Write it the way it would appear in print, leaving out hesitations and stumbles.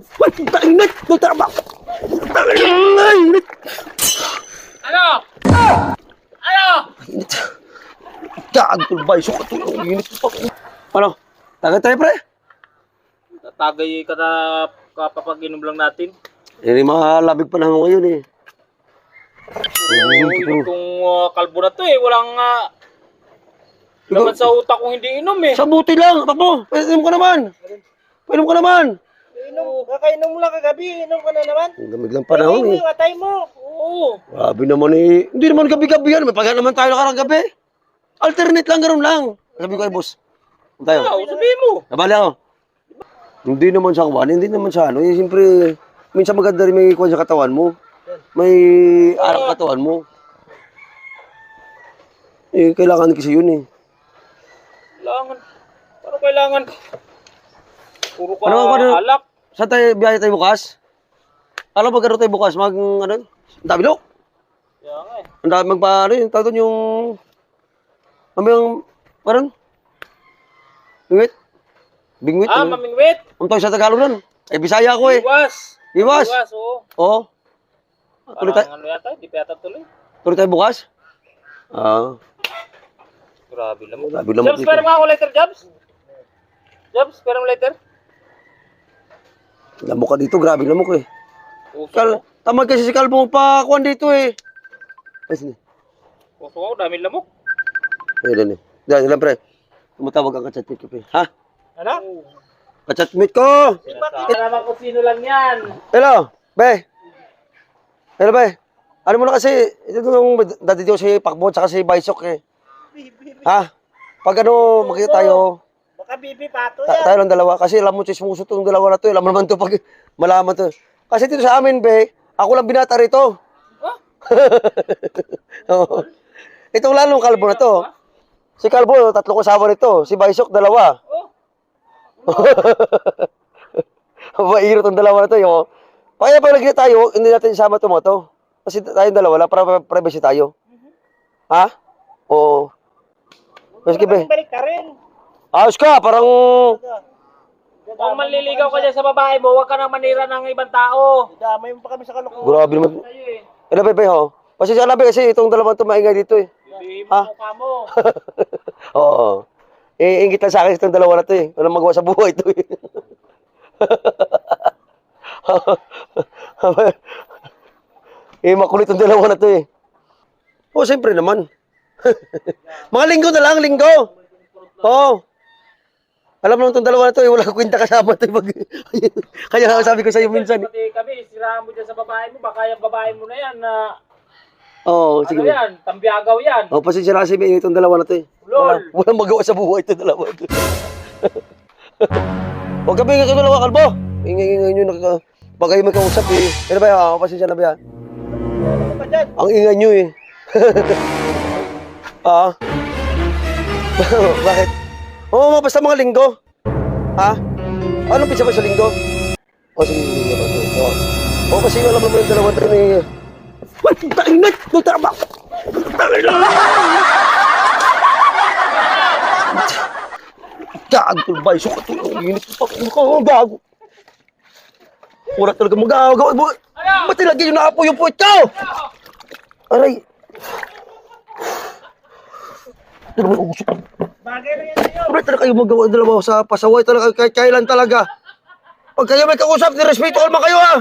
Ang init! Magtrabaho! Ang init! Ano? Ano? Init! Gagol ba? Iso ka ito. Ang init pa. Ano? Tagay tayo, pre? Tatagay ka na kapapag-inom lang natin. Eh, mahalabig pa naman ngayon eh. Itong kalbo na to eh. Walang laman sa utak kung hindi inom eh. Sa buti lang, papo. Painom ka naman. Painom ka naman. Kakainom mo lang kagabi, inom ka na naman. Ang lamig lang panahon eh. Atay mo. Oo. Grabe naman eh. Hindi naman gabi-gabi yan. May pagka naman tayo nakarang gabi. Alternate lang, ganoon lang. Sabi ko ay boss. Ano tayo? Oo, sabihin mo. Nabali ako. Hindi naman sa kawan, hindi naman sa ano. Eh, siyempre, minsan maganda rin may kuwan sa katawan mo. May arang katawan mo. Eh, kailangan kasi yun eh. Kailangan. Paano kailangan? Puro ka Ano? alak. Saan tayo, biyahe tayo bukas? Alam mo, magkaroon tayo bukas, ano? Ang dami lo. Kaya nga eh. Ang dami ano yun, tawag doon yung... Mamayang, parang... Bingwit? Bingwit? Ano? Mamingwit. Ang tawag sa Tagalog nun. Eh, Bisaya ako eh. Iwas. Iwas? Iwas, oo. Oo. Tuloy tayo, Parang ano yata, hindi pa yata tuloy. tuloy tayo bukas? Ah. Grabe lamok. Grabe lamok Jobs, dito. pera mo ako letter, Jobs? Jobs, pera mo letter? Lamok ka dito, grabe lamok eh. Puso. Tamad kasi si Calvo pa kuwan dito eh. Ay, sige. Puso ko, daming lamok. Ayun, Dahil pre. Tumatawag ang kachatmate ko, pre. Ha? Ano? Kachatmate ko! Sinasabi naman kung sino lang yan. Hello, be. Hello, be. Ano mo na kasi, ito nung dati dito si Pakbo at si Baisok eh. Ha? Pag ano, makita tayo, Baka bibi pato yan. tayo lang dalawa. Kasi alam mo, chismoso itong dalawa na to. Alam mo naman to pag malaman to. Kasi dito sa amin, be, ako lang binata rito. Huh? Oo. Itong lalong kalbo na to. Si Kalbo, 3 kasama nito. Si Baisok, 2. Oh. Mairo itong dalawa na to. Yung... Kaya pag nagkita tayo, hindi natin isama ito mo to. Kasi tayong dalawa lang, para privacy tayo. Ha? Oo. Mas kibe. Balik ka rin. Ayos ka, parang... Kung manliligaw ka dyan sa babae mo, huwag ka nang manira ng ibang tao. Damay mo pa kami sa kalokohan. Grabe naman. Sa'yo eh. Ano ba, ho? Pasensya na, be, kasi itong dalawang to maingay dito eh. Bibihin Ha? mo mukha mo. Oo. Ingit lang sa akin itong dalawa na to eh. Walang magawa sa buhay to eh. Makulit itong dalawa na to eh. Oo, siyempre naman. Mga linggo na lang, linggo. Oo. Alam mo itong dalawa na to eh, wala kwenta kasama to eh. Kaya nga sabi ko sa'yo minsan eh. Pati kami, sirahan mo dyan sa babae mo, baka yung babae mo na yan na... Oo, sige. Ano yan? Tambiagaw yan. Oo, pasensya na kasi itong dalawa na to eh. Lol. Walang magawa sa buhay itong dalawa to. Huwag ka bigyan ka dalawa, Kalbo. Ingay-ingay nyo na pag kayo may kausap eh. Ano ba yan? Pasensya na ba yan? Ano pa dyan? Ang ingay nyo eh. Ah? Bakit? Oo, basta mga linggo. Ha? Anong pizza ba sa linggo? O, sige, linggo ba? Oo, kasi alam mo yung dalawa tayo eh. Ay, taingat! Magtrabaho! Gagol ba? Iso ka ito. Ang init pa. Ang bago. Wala talaga magagawa. Ba't ilagay yung naapo yung puwit ko? Aray. Ano naman usok? Bagay na yan sa'yo. Wala talaga kayo magawa dalawa sa pasaway talaga kahit kailan talaga. Pag kayo may kausap, nirespeto all man kayo ha.